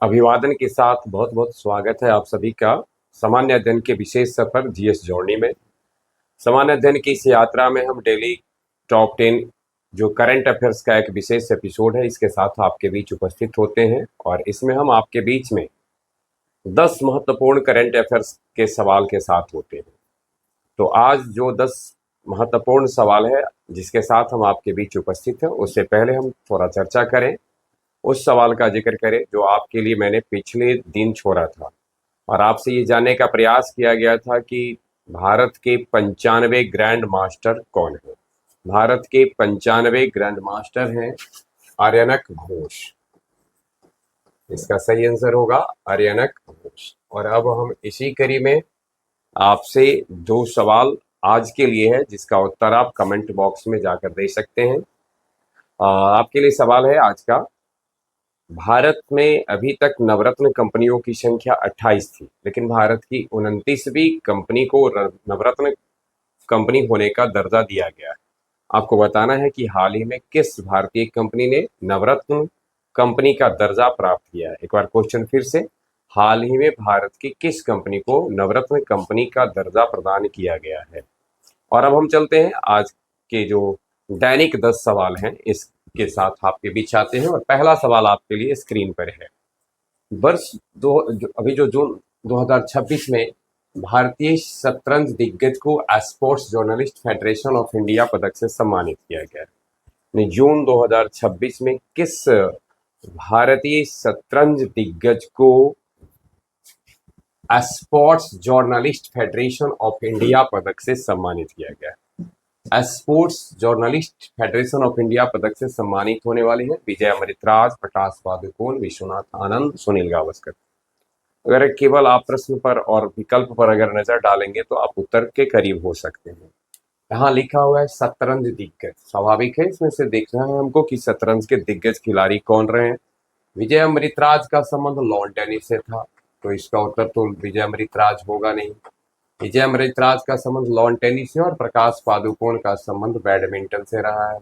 अभिवादन के साथ बहुत बहुत स्वागत है आप सभी का सामान्य अध्ययन के विशेष सफर जीएस जर्नी में। सामान्य अध्ययन की इस यात्रा में हम डेली टॉप 10 जो करंट अफेयर्स का एक विशेष एपिसोड है इसके साथ आपके बीच उपस्थित होते हैं और इसमें हम आपके बीच में 10 महत्वपूर्ण करंट अफेयर्स के सवाल के साथ होते हैं। तो आज जो 10 महत्वपूर्ण सवाल है जिसके साथ हम आपके बीच उपस्थित हैं, उससे पहले हम थोड़ा चर्चा करें, उस सवाल का जिक्र करें जो आपके लिए मैंने पिछले दिन छोड़ा था और आपसे ये जानने का प्रयास किया गया था कि भारत के 95 ग्रैंड मास्टर कौन है। भारत के 95 ग्रैंड मास्टर हैं आर्यनक घोष। इसका सही आंसर होगा आर्यनक घोष। और अब हम इसी कड़ी में आपसे दो सवाल आज के लिए है जिसका उत्तर आप कमेंट बॉक्स में जाकर दे सकते हैं। आपके लिए सवाल है आज का, भारत में अभी तक नवरत्न कंपनियों की संख्या 28 थी, लेकिन भारत की 29वीं कंपनी को नवरत्न कंपनी होने का दर्जा दिया गया है। आपको बताना है कि हाल ही में किस भारतीय कंपनी ने नवरत्न कंपनी का दर्जा प्राप्त किया है। एक बार क्वेश्चन फिर से, हाल ही में भारत की किस कंपनी को नवरत्न कंपनी का दर्जा प्रदान किया गया है। और अब हम चलते हैं आज के जो दैनिक 10 सवाल हैं इसके साथ आपके बीच आते हैं और पहला सवाल आपके लिए स्क्रीन पर है। वर्ष अभी जो जून 2026 में भारतीय शतरंज दिग्गज को sports journalist federation of India पदक से सम्मानित किया गया है। जून 2026 में किस भारतीय शतरंज दिग्गज को sports journalist federation of India पदक से सम्मानित किया गया है। Sports journalist federation of India पदक से सम्मानित होने वाले हैं विजय अमृतराज, प्रकाश पादुकोण, विश्वनाथ आनंद, सुनील गावस्कर। अगर केवल आप प्रश्न पर और विकल्प पर अगर नजर डालेंगे तो आप उत्तर के करीब हो सकते हैं। यहाँ लिखा हुआ है शतरंज दिग्गज। स्वाभाविक है इसमें से देखना है हमको कि शतरंज के दिग्गज खिलाड़ी कौन रहे हैं। विजय अमृतराज का संबंध लॉन टेनिस से था, तो इसका उत्तर तो विजय अमृतराज होगा नहीं। विजय अमृतराज का संबंध लॉन टेनिस से और प्रकाश पादुकोण का संबंध बैडमिंटन से रहा है।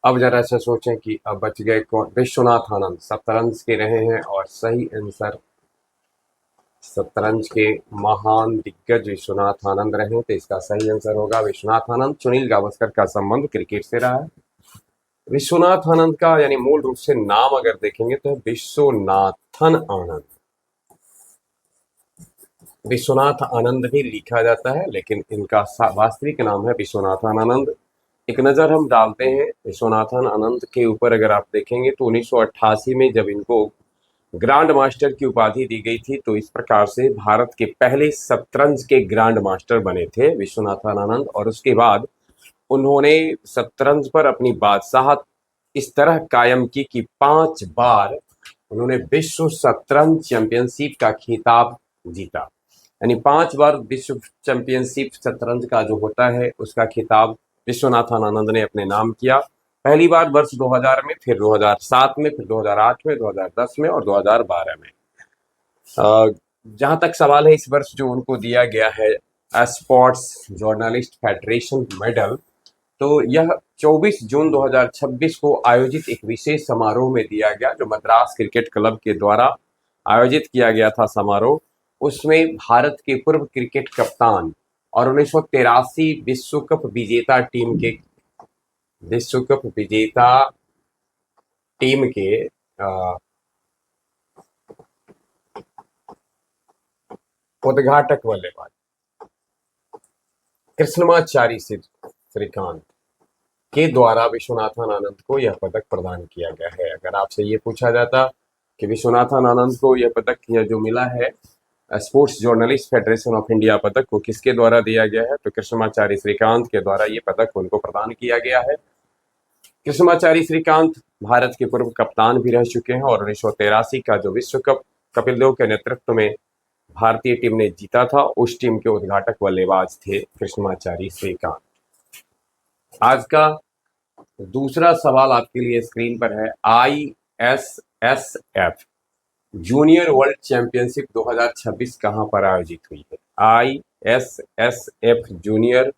अब जरा से सोचें कि अब बच गए कौन। विश्वनाथ आनंद शतरंज के रहे हैं और सही आंसर शतरंज के महान दिग्गज विश्वनाथ आनंद रहे, तो इसका सही आंसर होगा विश्वनाथ आनंद। सुनील गावस्कर का संबंध क्रिकेट से रहा है। विश्वनाथ आनंद का यानी मूल रूप से नाम अगर देखेंगे तो विश्वनाथन आनंद। विश्वनाथ आनंद भी लिखा जाता है लेकिन इनका वास्तविक नाम है विश्वनाथन आनंद। एक नजर हम डालते हैं विश्वनाथन आनंद के ऊपर। अगर आप देखेंगे तो 1988 में जब इनको ग्रांड मास्टर की उपाधि दी गई थी, तो इस प्रकार से भारत के पहले शतरंज के ग्रांड मास्टर बने थे विश्वनाथन आनंद। और उसके बाद उन्होंने शतरंज पर अपनी बादशाहत इस तरह कायम की कि 5 बार उन्होंने विश्व शतरंज चैंपियनशिप का खिताब जीता। यानी 5 बार विश्व चैंपियनशिप शतरंज का जो होता है उसका खिताब विश्वनाथन आनंद ने अपने नाम किया। पहली बार वर्ष 2000 में, फिर 2007 में, फिर 2008 में, 2010 में और 2012 में। जहां तक सवाल है इस वर्ष जो उनको दिया गया है स्पोर्ट्स जर्नलिस्ट फेडरेशन मेडल, तो यह 24 जून 2026 को आयोजित एक विशेष समारोह में दिया गया जो मद्रास क्रिकेट क्लब के द्वारा आयोजित किया गया था समारोह। उसमें भारत के पूर्व क्रिकेट कप्तान और 1983 विश्व कप विजेता टीम के उद्घाटक बल्लेबाज कृष्णमाचारी श्रीकांत के द्वारा विश्वनाथन आनंद को यह पदक प्रदान किया गया है। अगर आपसे ये पूछा जाता कि विश्वनाथन आनंद को यह पदक जो मिला है sports journalist federation of India पदक को किसके द्वारा दिया गया है, तो कृष्णमाचारी श्रीकांत के द्वारा ये पदक उनको प्रदान किया गया है। कृष्णमाचारी श्रीकांत भारत के पूर्व कप्तान भी रह चुके हैं और 1983 का जो विश्व कप कपिल देव के नेतृत्व में भारतीय टीम ने जीता था, उस टीम के उद्घाटक बल्लेबाज थे कृष्णमाचारी श्रीकांत। आज का दूसरा सवाल आपके लिए स्क्रीन पर है। ISSF जूनियर वर्ल्ड चैंपियनशिप 2026 कहां पर आयोजित हुई है। ISSF जूनियर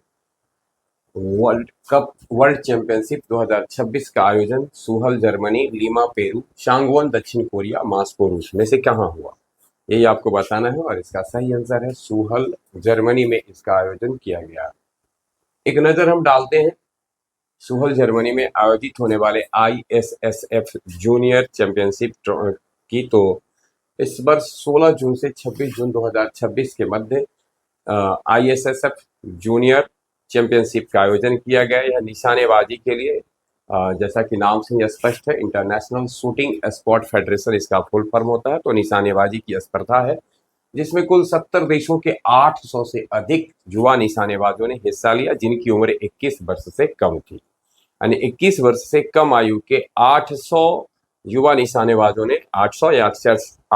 वर्ल्ड चैंपियनशिप 2026 का आयोजन सुहल जर्मनी, लीमा पेरू, चांगवोन दक्षिण कोरिया, मास्को रूस में से कहाँ हुआ? यही आपको बताना है और इसका सही आंसर है सुहल जर्मनी में इसका आयोजन किया गया। एक नजर हम डालते हैं सुहल जर्मनी में आयोजित होने वाले ISSF जूनियर चैंपियनशिप की। तो इस वर्ष 16 जून से 26 जून 2026 के मध्य ISSF जूनियर चैंपियनशिप का आयोजन किया गया। यह निशानेबाजी के लिए जैसा कि नाम से ही स्पष्ट है, इंटरनेशनल शूटिंग स्पोर्ट फेडरेशन इसका फुल फॉर्म होता है। तो निशानेबाजी की स्पर्धा है जिसमें कुल 70 देशों के 800 से अधिक युवा निशानेबाजों ने हिस्सा लिया, जिनकी उम्र 21 वर्ष से कम थी। यानी 21 वर्ष से कम आयु के 800 युवा निशानेबाजों ने, 800 या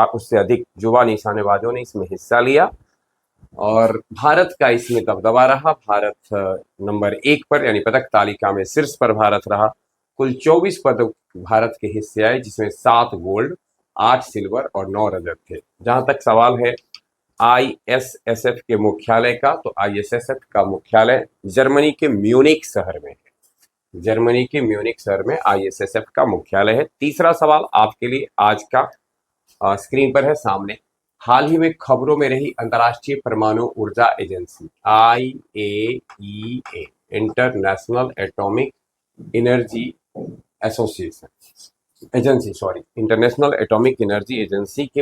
उससे अधिक युवा निशानेबाजों ने इसमें हिस्सा लिया और भारत का इसमें दबदबा रहा। भारत नंबर 1 पर यानी पदक तालिका में शीर्ष पर भारत रहा। कुल 24 पदक भारत के हिस्से आए, जिसमें 7 गोल्ड, 8 सिल्वर और 9 रजत थे। जहां तक सवाल है ISSF के मुख्यालय का, तो ISSF का मुख्यालय जर्मनी के म्यूनिख शहर में है। जर्मनी के म्यूनिख शहर में ISSF का मुख्यालय है। तीसरा सवाल आपके लिए आज का स्क्रीन पर है सामने। हाल ही में खबरों में रही अंतर्राष्ट्रीय परमाणु ऊर्जा agency IAEA, international atomic energy international atomic energy agency के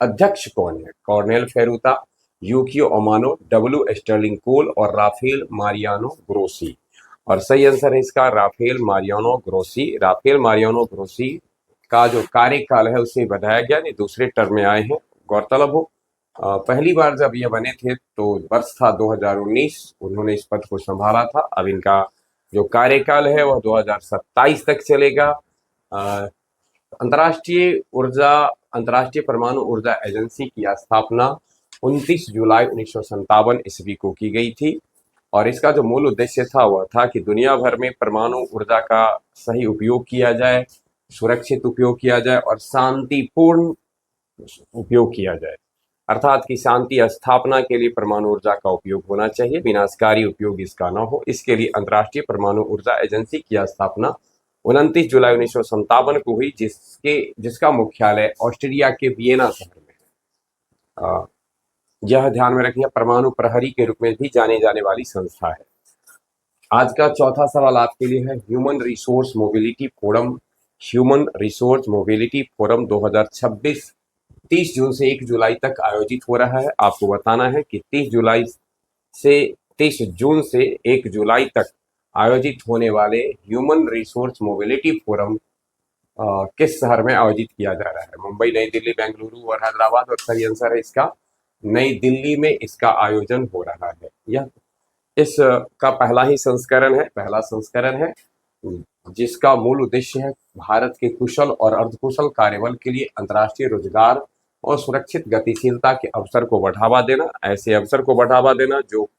अध्यक्ष कौन है? कॉर्नेल फेरुता, यूकियो ओमानो, W स्टर्लिंग कोल और राफेल मारियानो ग्रोसी। और सही आंसर है इसका Rafael Mariano Grossi. Rafael Mariano Grossi का जो कार्यकाल है उसे बढ़ाया गया, नहीं दूसरे टर्म में आए हैं। गौरतलब हो पहली बार जब ये बने थे तो वर्ष था 2019, उन्होंने इस पद को संभाला था। अब इनका जो कार्यकाल है वह 2027 तक चलेगा। अंतर्राष्ट्रीय परमाणु ऊर्जा एजेंसी की स्थापना 29 जुलाई 1957 ईस्वी को की गई थी और इसका जो मूल उद्देश्य था वह था कि दुनिया भर में परमाणु ऊर्जा का सही उपयोग किया जाए, सुरक्षित उपयोग किया जाए और शांतिपूर्ण उपयोग किया जाए। अर्थात कि शांति स्थापना के लिए परमाणु ऊर्जा का उपयोग होना चाहिए, विनाशकारी उपयोग इसका न हो। इसके लिए अंतर्राष्ट्रीय परमाणु ऊर्जा एजेंसी की स्थापना 29 जुलाई 1957 को हुई, जिसका मुख्यालय ऑस्ट्रिया के वियना शहर में है। यह ध्यान में रखिए, परमाणु प्रहरी के रूप में भी जाने जाने वाली संस्था है। आज का चौथा सवाल आपके लिए है ह्यूमन रिसोर्स मोबिलिटी फोरम 2026 30 जून से 1 जुलाई तक आयोजित हो रहा है। आपको बताना है कि 30 जून से 1 जुलाई तक आयोजित होने वाले ह्यूमन रिसोर्स मोबिलिटी फोरम किस शहर में आयोजित किया जा रहा है? मुंबई, नई दिल्ली, बेंगलुरु और हैदराबाद। और सही आंसर है इसका नई दिल्ली में इसका आयोजन हो रहा है। यह इस का पहला संस्करण है जिसका मूल उद्देश्य है भारत के कुशल और अर्धकुशल कार्यबल के लिए अंतर्राष्ट्रीय रोजगार और सुरक्षित गतिशीलता के अवसर को बढ़ावा देना। ऐसे अवसर को बढ़ावा देना जो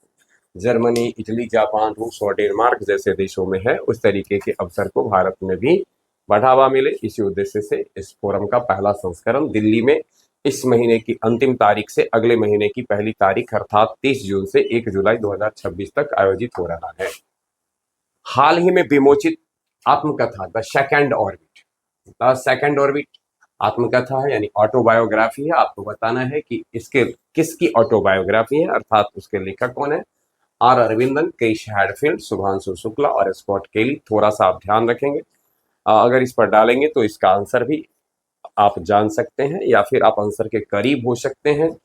जर्मनी, इटली, जापान, रूस और डेनमार्क जैसे देशों में है, उस तरीके के अवसर को भारत में भी बढ़ावा मिले। इसी उद्देश्य से इस फोरम का पहला संस्करण दिल्ली में इस महीने की अंतिम तारीख से अगले महीने की पहली तारीख अर्थात 30 जून से 1 जुलाई 2026 तक आयोजित हो रहा है। हाल ही में विमोचित आत्मकथा द सेकंड ऑर्बिट आत्मकथा है, यानी ऑटोबायोग्राफी है। आपको बताना है कि इसके किसकी ऑटोबायोग्राफी है, अर्थात उसके लेखक कौन है? R अरविंदन, क्रिश हैडफील्ड, शुभांशु शुक्ला और स्कॉट केली। थोड़ा सा आप ध्यान रखेंगे, अगर इस पर डालेंगे तो इसका आंसर भी आप जान सकते हैं या फिर आप आंसर के करीब हो सकते हैं।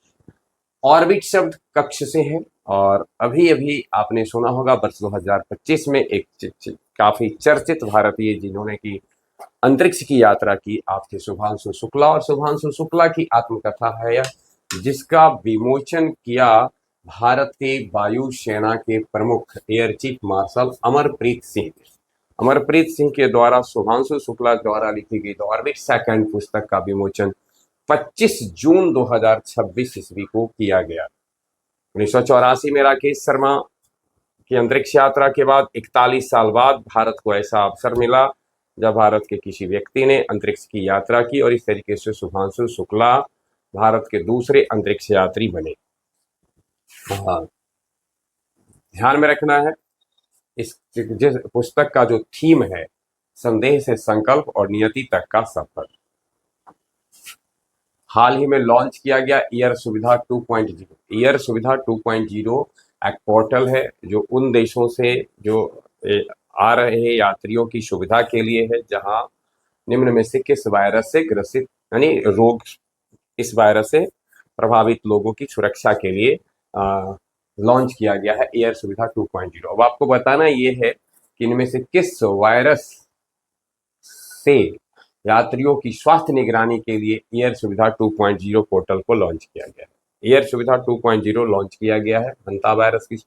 ऑर्बिट शब्द कक्ष से है और अभी अभी आपने सुना होगा वर्ष 2025 में एक काफी चर्चित भारतीय जिन्होंने की अंतरिक्ष की यात्रा की, आप थे शुभांशु शुक्ला। और शुभांशु शुक्ला की आत्मकथा है यह, जिसका विमोचन किया भारत के वायु सेना के प्रमुख air chief marshal Amarpreet Singh के द्वारा शुभांशु शुक्ला द्वारा लिखी गई द ऑर्बिट सेकंड पुस्तक का विमोचन 25 जून 2026 ईस्वी को किया गया। 1984 में राकेश शर्मा की अंतरिक्ष यात्रा के बाद 41 साल बाद भारत को ऐसा अवसर मिला जब भारत के किसी व्यक्ति ने अंतरिक्ष की यात्रा की और इस तरीके से शुभांशु शुक्ला भारत के दूसरे अंतरिक्ष यात्री बने। ध्यान में रखना है इस जिस पुस्तक का जो थीम है, संदेह से संकल्प और नियति तक का सफर। हाल ही में लॉन्च किया गया एयर सुविधा 2.0। एयर सुविधा 2.0 एक पोर्टल है जो उन देशों से जो आ रहे यात्रियों की सुविधा के लिए है जहां निम्न में से किस वायरस से ग्रसित यानी रोग, इस वायरस से प्रभावित लोगों की सुरक्षा के लिए लॉन्च किया गया है एयर सुविधा 2.0। अब आपको बताना ये है कि इनमें से किस वायरस से यात्रियों की स्वास्थ्य निगरानी के लिए एयर सुविधा 2.0 पोर्टल को लॉन्च किया गया है। एयर सुविधा 2.0 लॉन्च किया गया है हंता वायरस की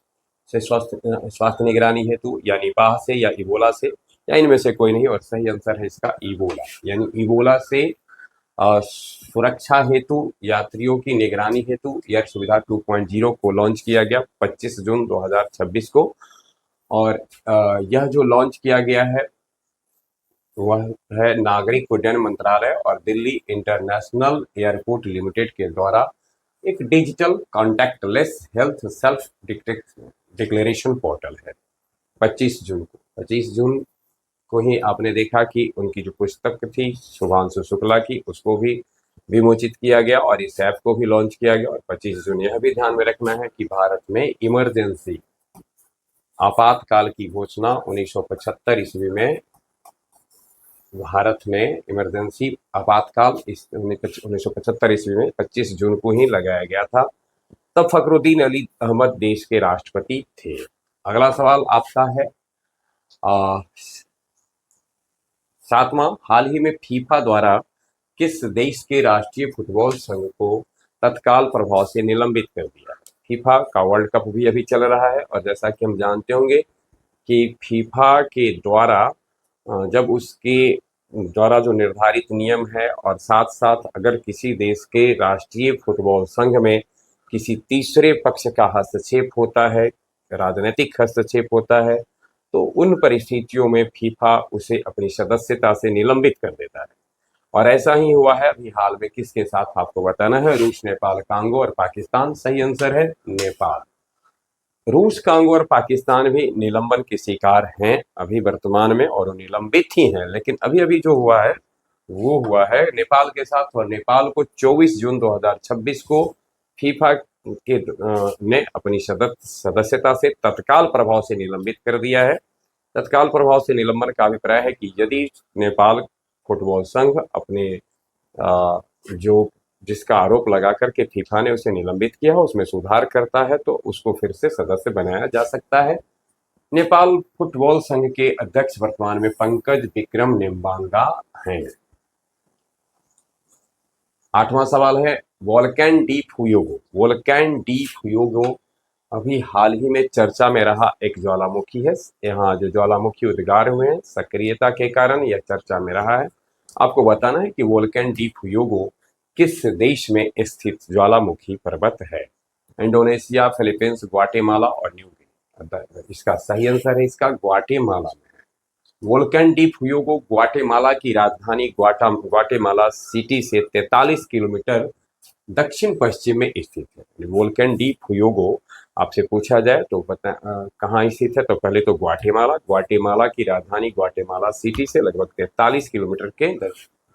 से स्वास्थ्य निगरानी हेतु, या निपाह से, या इबोला से, या इनमें से कोई नहीं, और सही आंसर है इसका इबोला। यानी इबोला से सुरक्षा हेतु, यात्रियों की निगरानी हेतु एयर सुविधा 2.0 को लॉन्च किया गया 25 जून 2026 को। और यह जो लॉन्च किया गया है वह है नागरिक उड्डयन मंत्रालय और दिल्ली इंटरनेशनल एयरपोर्ट लिमिटेड के द्वारा एक digital contactless health self declaration portal है। 25 जून को ही आपने देखा कि उनकी जो पुस्तक थी शुभांशु शुक्ला की, उसको भी विमोचित किया गया और इस ऐप को भी लॉन्च किया गया। और 25 जून यह भी ध्यान में रखना है कि भारत में इमरजेंसी आपातकाल की घोषणा 1975 ईस्वी में भारत में इमरजेंसी आपातकाल 1975 ईस्वी में 25 जून को ही लगाया गया था। तब फखरुद्दीन अली अहमद देश के राष्ट्रपति थे। अगला सवाल आपका है 7वां, हाल ही में फीफा द्वारा किस देश के राष्ट्रीय फुटबॉल संघ को तत्काल प्रभाव से निलंबित कर दिया? फीफा का वर्ल्ड कप भी अभी चल रहा है और जैसा कि हम जानते होंगे कि फीफा के द्वारा जब उसके द्वारा जो निर्धारित नियम है और साथ साथ अगर किसी देश के राष्ट्रीय फुटबॉल संघ में किसी तीसरे पक्ष का हस्तक्षेप होता है, राजनीतिक हस्तक्षेप होता है, तो उन परिस्थितियों में फीफा उसे अपनी सदस्यता से निलंबित कर देता है। और ऐसा ही हुआ है अभी हाल में किसके साथ, आपको बताना है। रूस, नेपाल, कांगो और पाकिस्तान। सही आंसर है नेपाल। रूस, कांगो और पाकिस्तान भी निलंबन के शिकार हैं अभी वर्तमान में, और वो निलंबित ही हैं। लेकिन अभी अभी जो हुआ है वो हुआ है नेपाल के साथ, और नेपाल को 24 जून 2026 को फीफा के ने अपनी सदस्यता से तत्काल प्रभाव से निलंबित कर दिया है। तत्काल प्रभाव से निलंबन का अभिप्राय है कि यदि नेपाल फुटबॉल संघ अपने जो जिसका आरोप लगा करके फीफा ने उसे निलंबित किया है उसमें सुधार करता है तो उसको फिर से सदस्य बनाया जा सकता है। नेपाल फुटबॉल संघ के अध्यक्ष वर्तमान में पंकज विक्रम नेम्बांगा हैं। 8वां सवाल है वोल्केन डी फुयोगो। वोल्केन डी फुयोगो अभी हाल ही में चर्चा में रहा एक ज्वालामुखी है। यहाँ जो ज्वालामुखी उद्गार हुए हैं सक्रियता के कारण यह चर्चा में रहा है। आपको बताना है कि वोल्केन डी फुयोगो किस देश में स्थित ज्वालामुखी पर्वत है? इंडोनेशिया, फिलीपींस, ग्वाटेमाला और न्यू गिनी। इसका सही आंसर है इसका ग्वाटेमाला में है। वोल्केन डी फुयोगो ग्वाटेमाला की राजधानी ग्वाटेमाला सिटी से 43 किलोमीटर दक्षिण पश्चिम में स्थित है। वोल्केन डी फुयोगो आपसे पूछा जाए तो कहाँ स्थित है, तो पहले तो ग्वाटेमाला की राजधानी ग्वाटेमाला सिटी से लगभग 43 किलोमीटर के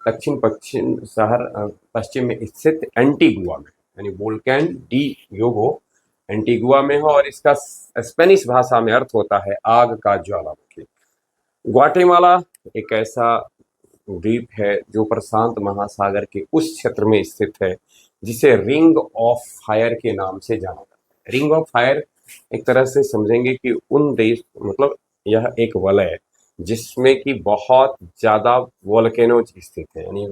दक्षिण पश्चिम में स्थित एंटीगुआ में, यानी वोल्केन डी योगो एंटीगुआ में है और इसका स्पेनिश भाषा में अर्थ होता है आग का ज्वालामुखी। ग्वाटेमाला एक ऐसा द्वीप है जो प्रशांत महासागर के उस क्षेत्र में स्थित है जिसे रिंग ऑफ फायर के नाम से जाना जाता है। रिंग ऑफ फायर एक तरह से समझेंगे कि उन देश मतलब यह एक वलय जिसमें कि बहुत ज्यादा वोल्केनोज स्थित है, यानी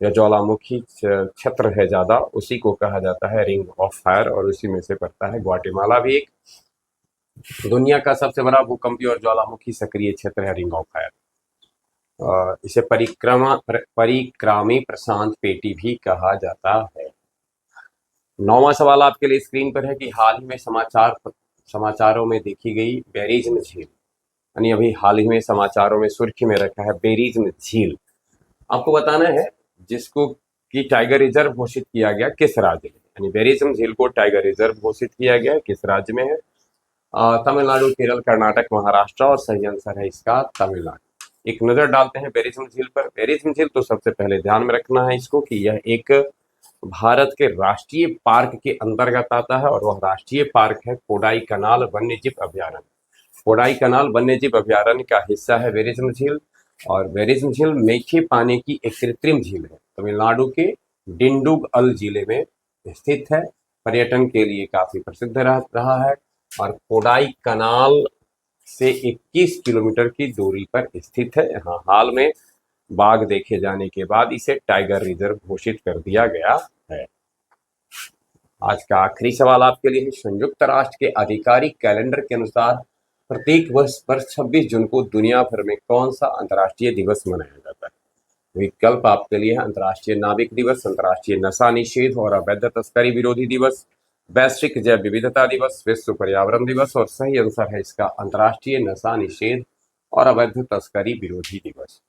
यह ज्वालामुखी क्षेत्र है ज्यादा, उसी को कहा जाता है रिंग ऑफ फायर और उसी में से पड़ता है ग्वाटेमाला भी। एक दुनिया का सबसे बड़ा भूकंपीय और ज्वालामुखी सक्रिय क्षेत्र है रिंग ऑफ फायर। इसे परिक्रामी प्रशांत पेटी भी कहा जाता है। 9वां सवाल आपके लिए स्क्रीन पर है कि हाल ही में समाचारों में देखी गई बेरिज्म झील, यानी अभी हाल ही में समाचारों में सुर्खी में रखा है बेरिज्म झील। आपको बताना है जिसको कि टाइगर रिजर्व घोषित किया गया किस राज्य में, यानी बेरिज्म झील को टाइगर रिजर्व घोषित किया गया किस राज्य में है? तमिलनाडु, केरल, कर्नाटक, महाराष्ट्र और सही आंसर है इसका तमिलनाडु। एक नजर डालते हैं बेरिस्म झील पर। बेरिस्म झील तो सबसे पहले ध्यान में रखना है इसको कि यह एक भारत के राष्ट्रीय पार्क के अंतर्गत आता है और वह राष्ट्रीय पार्क है कोडाई कनाल वन्यजीव अभ्यारण्य। कोडाई कनाल वन्यजीव अभ्यारण्य का हिस्सा है बेरिस्म झील और बेरिस्म झील मीठे पानी की एक कृत्रिम झील है। तमिलनाडु के डिंडुगल जिले में स्थित है। पर्यटन के लिए काफी प्रसिद्ध रहा है और कोडाई कनाल से 21 किलोमीटर की दूरी पर स्थित है। यहाँ हाल में बाघ देखे जाने के बाद इसे टाइगर रिजर्व घोषित कर दिया गया है। आज का आखिरी सवाल आपके लिए है। संयुक्त राष्ट्र के आधिकारिक कैलेंडर के अनुसार प्रत्येक वर्ष पर 26 जून को दुनिया भर में कौन सा अंतर्राष्ट्रीय दिवस मनाया जाता है? विकल्प आपके लिए है अंतर्राष्ट्रीय नाविक दिवस, अंतर्राष्ट्रीय नशा निषेध और अवैध तस्करी विरोधी दिवस, वैश्विक जैव विविधता दिवस, विश्व पर्यावरण दिवस और सही आंसर है इसका अंतर्राष्ट्रीय नशा निषेध और अवैध तस्करी विरोधी दिवस।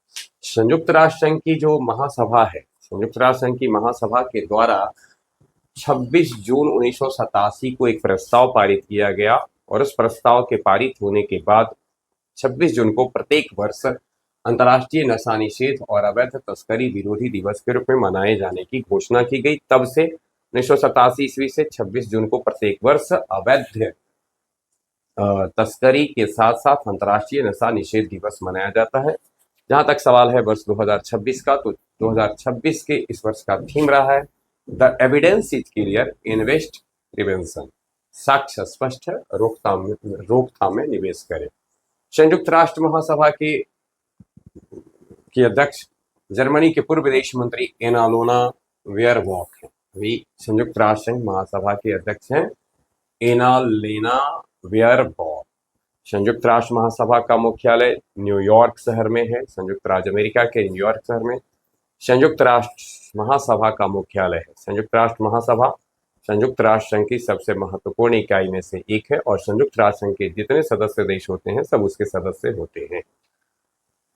संयुक्त राष्ट्र संघ की जो महासभा है, संयुक्त राष्ट्र संघ की महासभा के द्वारा 26 जून 1987 को एक प्रस्ताव पारित किया गया और उस प्रस्ताव के पारित होने के बाद 26 जून को प्रत्येक वर्ष अंतर्राष्ट्रीय नशा निषेध और अवैध तस्करी विरोधी दिवस के रूप में मनाए जाने की घोषणा की गई। तब से 1987 ईस्वी से 26 जून को प्रत्येक वर्ष अवैध तस्करी के साथ साथ अंतर्राष्ट्रीय नशा निषेध दिवस मनाया जाता है। जहां तक सवाल है वर्ष 2026 का, तो 2026 के इस वर्ष का थीम रहा है the evidence is clear, invest prevention. साक्ष्य स्पष्ट है, रोकथाम में निवेश करें। संयुक्त राष्ट्र महासभा के अध्यक्ष जर्मनी के पूर्व विदेश मंत्री एनालोना वेयरबॉक हैं। अभी संयुक्त राष्ट्र महासभा के अध्यक्ष हैं एनालेना वेयरबॉक। संयुक्त राष्ट्र महासभा का मुख्यालय न्यूयॉर्क शहर में है, संयुक्त राज्य अमेरिका के न्यूयॉर्क शहर में। संयुक्त राष्ट्र महासभा का मुख्यालय है। संयुक्त राष्ट्र महासभा संयुक्त राष्ट्र संघ की सबसे महत्वपूर्ण इकाई में से एक है और संयुक्त राष्ट्र संघ के जितने सदस्य देश होते हैं सब उसके सदस्य होते हैं।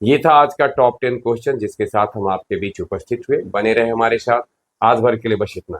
ये था आज का टॉप 10 क्वेश्चन जिसके साथ हम आपके बीच उपस्थित हुए। बने रहे हमारे साथ। आज भर के लिए बस इतना।